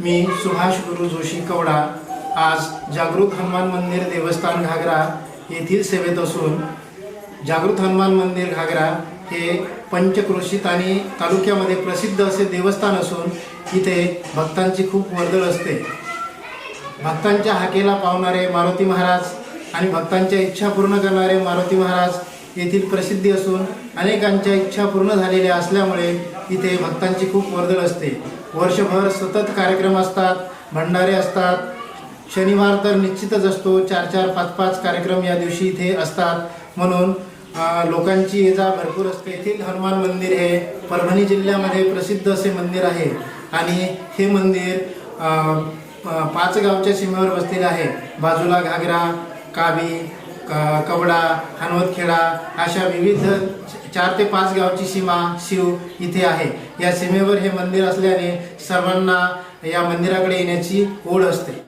मी सुभाष गुरु जोशी कवडा आज जागृत हनुमान मंदिर देवस्थान घागरा येथील सेवेत असून जागृत हनुमान मंदिर घागरा हे पंचक्रोशीत आणि तालुक्यामध्ये प्रसिद्ध असे देवस्थान असून इथे भक्तांची खूप वर्दळ असते। भक्तांच्या हाकेला पावणारे मारुती महाराज आणि भक्तांच्या इच्छा पूर्ण करणारे मारुती महाराज येथील प्रसिद्धी असून अनेकांच्या इच्छा पूर्ण झालेल्या असल्यामुळे इथे भक्तांची खूप वर्दळ असते। वर्षभर सतत कार्यक्रम असतात, भंडारे असतात। शनिवार तर निश्चितच असतो, 4-4, 5-5 कार्यक्रम या दिवशी इथे असतात। म्हणून लोकांची ये जा भरपूर असते। येथील हनुमान मंदिर हे परभणी जिल्ह्यामध्ये प्रसिद्ध असे मंदिर आहे आणि हे मंदिर 5 गावच्या सीमेवर बसलेले आहे। बाजूला घागरा, कावी, कवडा, हनवतखेडा अशा विविध 4 ते 5 गावची सीमा शिव इथे आहे। या सीमेवर हे मंदिर असल्याने सर्वांना या मंदिराकडे येण्याची ओढ असते।